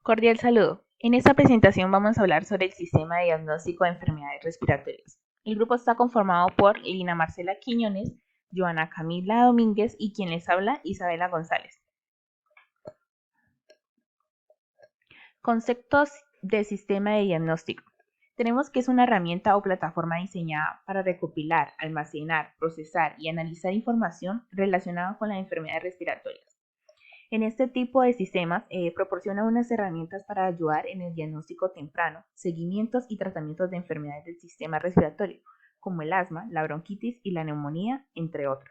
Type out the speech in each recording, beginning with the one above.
Cordial saludo. En esta presentación vamos a hablar sobre el sistema de diagnóstico de enfermedades respiratorias. El grupo está conformado por Lina Marcela Quiñones, Joana Camila Domínguez y quien les habla, Isabela González. Conceptos del sistema de diagnóstico. Tenemos que es una herramienta o plataforma diseñada para recopilar, almacenar, procesar y analizar información relacionada con las enfermedades respiratorias. En este tipo de sistemas proporciona unas herramientas para ayudar en el diagnóstico temprano, seguimientos y tratamientos de enfermedades del sistema respiratorio, como el asma, la bronquitis y la neumonía, entre otros.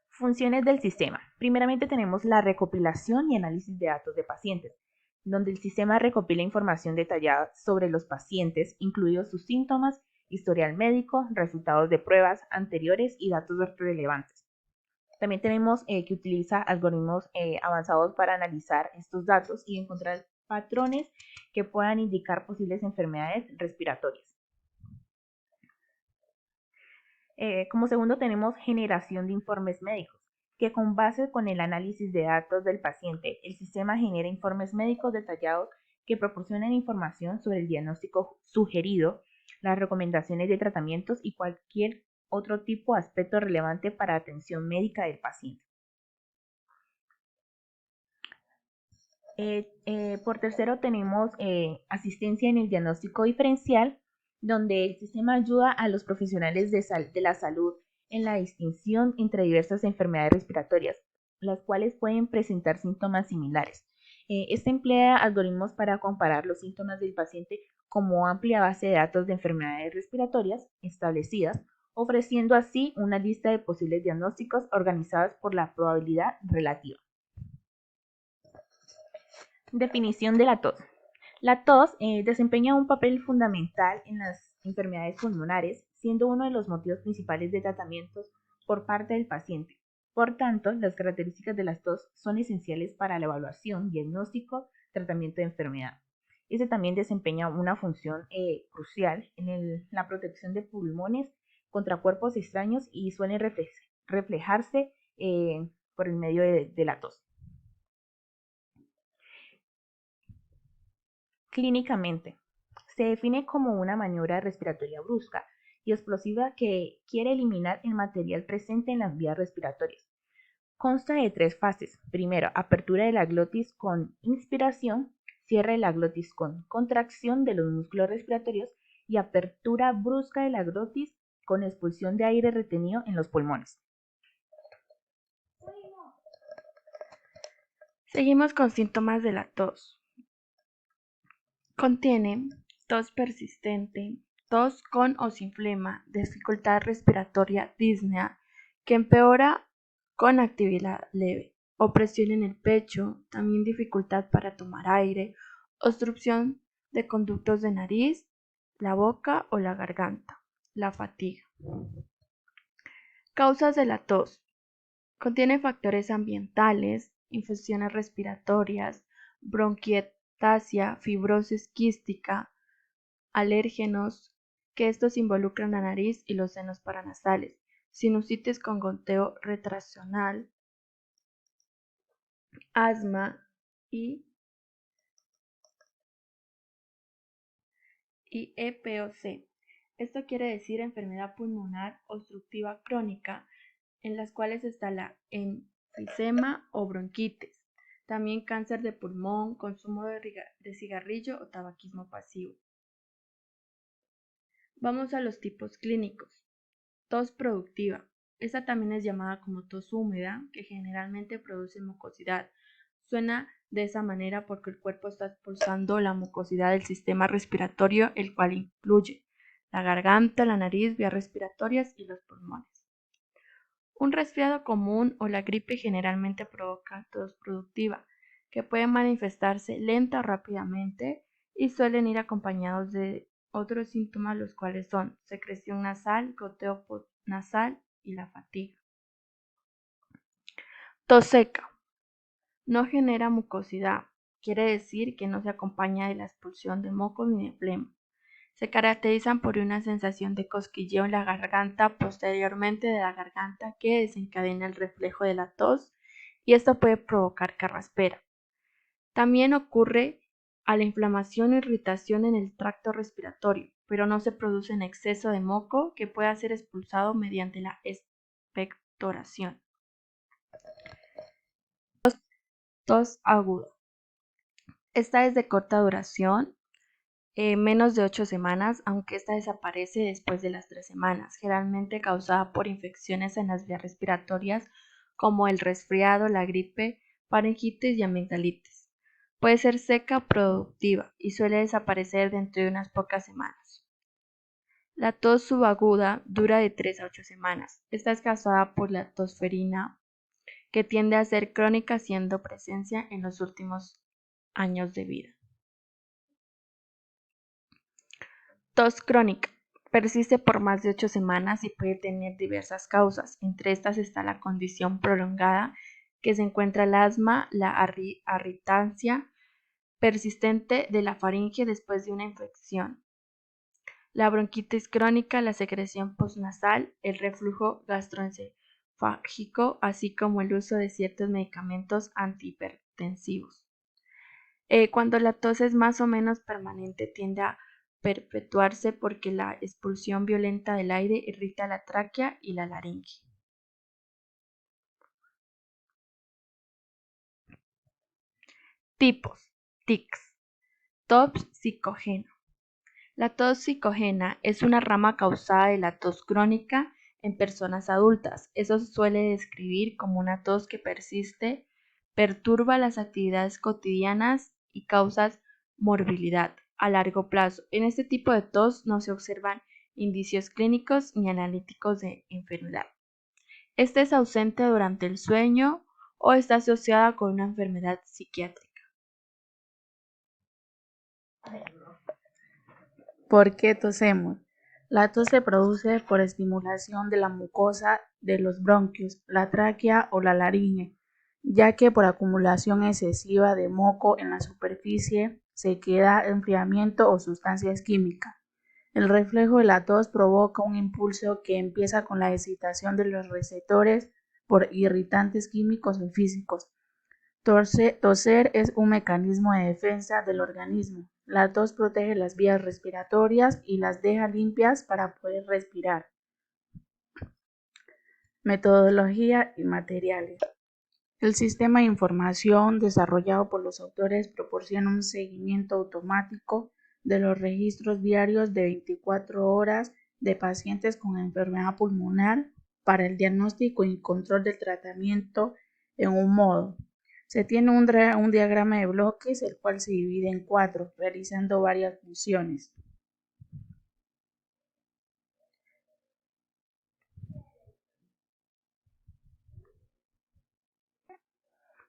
Funciones del sistema. Primeramente tenemos la recopilación y análisis de datos de pacientes, donde el sistema recopila información detallada sobre los pacientes, incluidos sus síntomas, historial médico, resultados de pruebas anteriores y datos relevantes. También tenemos que utiliza algoritmos avanzados para analizar estos datos y encontrar patrones que puedan indicar posibles enfermedades respiratorias. Como segundo tenemos generación de informes médicos, que con base con el análisis de datos del paciente, el sistema genera informes médicos detallados que proporcionan información sobre el diagnóstico sugerido, las recomendaciones de tratamientos y cualquier otro tipo de aspecto relevante para atención médica del paciente. Por tercero tenemos asistencia en el diagnóstico diferencial, donde el sistema ayuda a los profesionales de la salud en la distinción entre diversas enfermedades respiratorias, las cuales pueden presentar síntomas similares. Este emplea algoritmos para comparar los síntomas del paciente como amplia base de datos de enfermedades respiratorias establecidas, ofreciendo así una lista de posibles diagnósticos organizadas por la probabilidad relativa. Definición de la tos. La tos desempeña un papel fundamental en las enfermedades pulmonares, siendo uno de los motivos principales de tratamientos por parte del paciente. Por tanto, las características de la tos son esenciales para la evaluación, diagnóstico, tratamiento de enfermedad. Este también desempeña una función crucial en la protección de pulmones contra cuerpos extraños y suelen reflejarse por el medio de la tos. Clínicamente, se define como una maniobra respiratoria brusca y explosiva que quiere eliminar el material presente en las vías respiratorias. Consta de 3 fases. Primero, apertura de la glotis con inspiración, cierre de la glotis con contracción de los músculos respiratorios y apertura brusca de la glotis con expulsión de aire retenido en los pulmones. Seguimos con síntomas de la tos. Contiene tos persistente, tos con o sin flema, dificultad respiratoria, disnea, que empeora con actividad leve, opresión en el pecho, también dificultad para tomar aire, obstrucción de conductos de nariz, la boca o la garganta, la fatiga. Causas de la tos. Contiene factores ambientales, infecciones respiratorias, bronquiectasia, fibrosis quística, alérgenos, que estos involucran la nariz y los senos paranasales, sinusitis con goteo retraccional, asma y EPOC. Esto quiere decir enfermedad pulmonar obstructiva crónica, en las cuales está la enfisema o bronquitis. También cáncer de pulmón, consumo de cigarrillo o tabaquismo pasivo. Vamos a los tipos clínicos. Tos productiva. Esta también es llamada como tos húmeda, que generalmente produce mucosidad. Suena de esa manera porque el cuerpo está expulsando la mucosidad del sistema respiratorio, el cual incluye la garganta, la nariz, vías respiratorias y los pulmones. Un resfriado común o la gripe generalmente provoca tos productiva, que puede manifestarse lenta o rápidamente y suelen ir acompañados de otros síntomas, los cuales son secreción nasal, goteo nasal y la fatiga. Tos seca. No genera mucosidad, quiere decir que no se acompaña de la expulsión de mocos ni de flema. Se caracterizan por una sensación de cosquilleo en la garganta posteriormente de la garganta que desencadena el reflejo de la tos y esto puede provocar carraspera. También ocurre a la inflamación o irritación en el tracto respiratorio, pero no se produce en exceso de moco que pueda ser expulsado mediante la expectoración. Tos aguda. Esta es de corta duración, menos de 8 semanas, aunque esta desaparece después de las 3 semanas, generalmente causada por infecciones en las vías respiratorias como el resfriado, la gripe, faringitis y amigdalitis. Puede ser seca o productiva y suele desaparecer dentro de unas pocas semanas. La tos subaguda dura de 3 a 8 semanas. Esta es causada por la tosferina, que tiende a ser crónica haciendo presencia en los últimos años de vida. Tos crónica. Persiste por más de 8 semanas y puede tener diversas causas. Entre estas está la condición prolongada, que se encuentra el asma, la irritancia persistente de la faringe después de una infección, la bronquitis crónica, la secreción postnasal, el reflujo gastroesofágico, así como el uso de ciertos medicamentos antihipertensivos. Cuando la tos es más o menos permanente, tiende a perpetuarse porque la expulsión violenta del aire irrita la tráquea y la laringe. Tipos: tics. Tos psicógena. La tos psicógena es una rama causada de la tos crónica en personas adultas. Eso se suele describir como una tos que persiste, perturba las actividades cotidianas y causa morbilidad a largo plazo. En este tipo de tos no se observan indicios clínicos ni analíticos de enfermedad. Esta es ausente durante el sueño o está asociada con una enfermedad psiquiátrica. ¿Por qué tosemos? La tos se produce por estimulación de la mucosa de los bronquios, la tráquea o la laringe, ya que por acumulación excesiva de moco en la superficie, sequedad, enfriamiento o sustancias químicas. El reflejo de la tos provoca un impulso que empieza con la excitación de los receptores por irritantes químicos o físicos. Toser es un mecanismo de defensa del organismo. La tos protege las vías respiratorias y las deja limpias para poder respirar. Metodología y materiales. El sistema de información desarrollado por los autores proporciona un seguimiento automático de los registros diarios de 24 horas de pacientes con enfermedad pulmonar para el diagnóstico y control del tratamiento en un modo. Se tiene un diagrama de bloques, el cual se divide en 4, realizando varias funciones.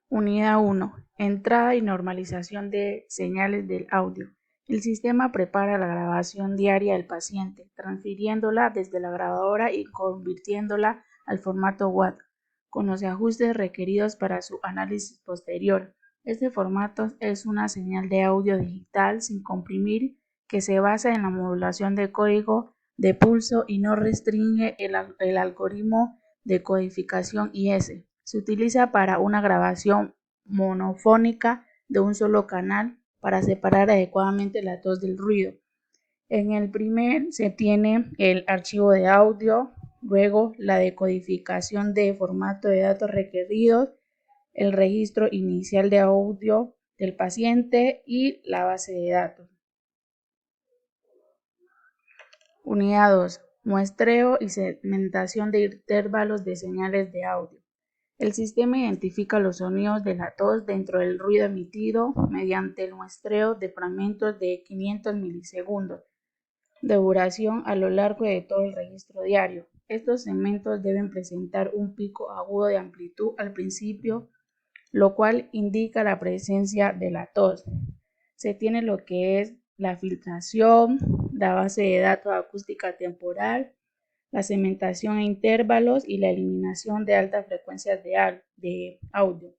Unidad 1. Entrada y normalización de señales del audio. El sistema prepara la grabación diaria del paciente, transfiriéndola desde la grabadora y convirtiéndola al formato WAV, con los ajustes requeridos para su análisis posterior. Este formato es una señal de audio digital sin comprimir que se basa en la modulación de código de pulso y no restringe el algoritmo de codificación IS. Se utiliza para una grabación monofónica de un solo canal para separar adecuadamente la tos del ruido. En el primer se tiene el archivo de audio, luego la decodificación de formato de datos requeridos, el registro inicial de audio del paciente y la base de datos. Unidad 2. Muestreo y segmentación de intervalos de señales de audio. El sistema identifica los sonidos de la tos dentro del ruido emitido mediante el muestreo de fragmentos de 500 milisegundos de duración a lo largo de todo el registro diario. Estos segmentos deben presentar un pico agudo de amplitud al principio, lo cual indica la presencia de la tos. Se tiene lo que es la filtración, la base de datos acústica temporal, la segmentación a intervalos y la eliminación de altas frecuencias de audio.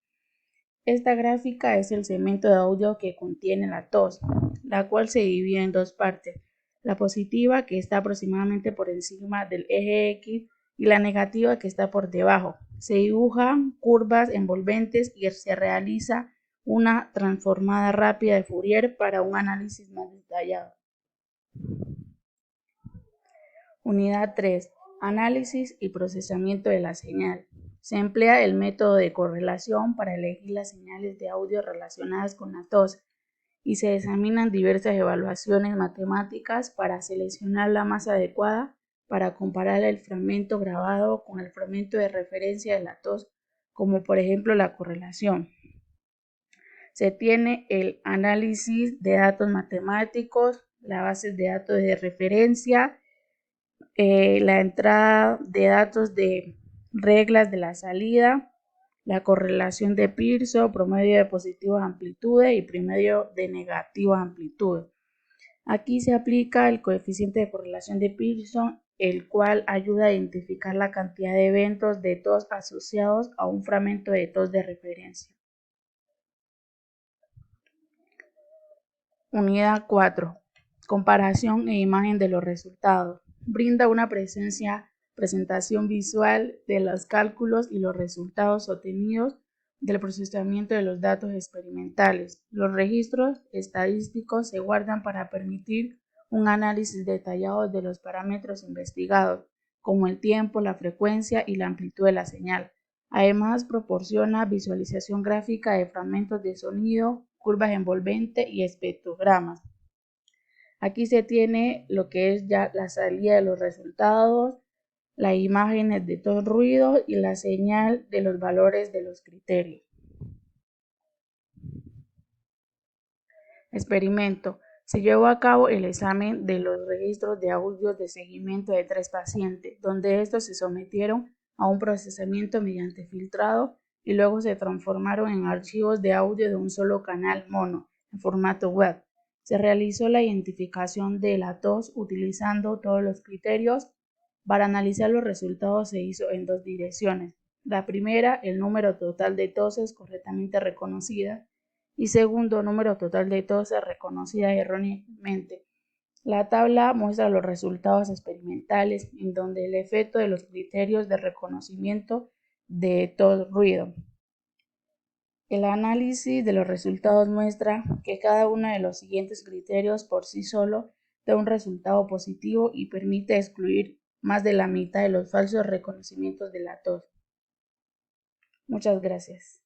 Esta gráfica es el segmento de audio que contiene la tos, la cual se divide en dos partes, la positiva que está aproximadamente por encima del eje X y la negativa que está por debajo. Se dibujan curvas envolventes y se realiza una transformada rápida de Fourier para un análisis más detallado. Unidad 3. Análisis y procesamiento de la señal. Se emplea el método de correlación para elegir las señales de audio relacionadas con la tos y se examinan diversas evaluaciones matemáticas para seleccionar la más adecuada para comparar el fragmento grabado con el fragmento de referencia de la tos, como por ejemplo la correlación. Se tiene el análisis de datos matemáticos, las bases de datos de referencia, la entrada de datos de reglas de la salida, la correlación de Pearson, promedio de positivas amplitudes y promedio de negativas amplitudes. Aquí se aplica el coeficiente de correlación de Pearson, el cual ayuda a identificar la cantidad de eventos de tos asociados a un fragmento de tos de referencia. Unidad 4. Comparación e imagen de los resultados. Brinda una presentación visual de los cálculos y los resultados obtenidos del procesamiento de los datos experimentales. Los registros estadísticos se guardan para permitir un análisis detallado de los parámetros investigados, como el tiempo, la frecuencia y la amplitud de la señal. Además, proporciona visualización gráfica de fragmentos de sonido, curvas envolventes y espectrogramas. Aquí se tiene lo que es ya la salida de los resultados, las imágenes de todo ruido y la señal de los valores de los criterios. Experimento. Se llevó a cabo el examen de los registros de audios de seguimiento de 3 pacientes, donde estos se sometieron a un procesamiento mediante filtrado y luego se transformaron en archivos de audio de un solo canal mono, en formato web. Se realizó la identificación de la tos utilizando todos los criterios. Para analizar los resultados se hizo en 2 direcciones. La primera, el número total de toses correctamente reconocidas, y segundo, número total de toses reconocidas erróneamente. La tabla muestra los resultados experimentales, en donde el efecto de los criterios de reconocimiento de tos ruido. El análisis de los resultados muestra que cada uno de los siguientes criterios por sí solo da un resultado positivo y permite excluir más de la mitad de los falsos reconocimientos de la tos. Muchas gracias.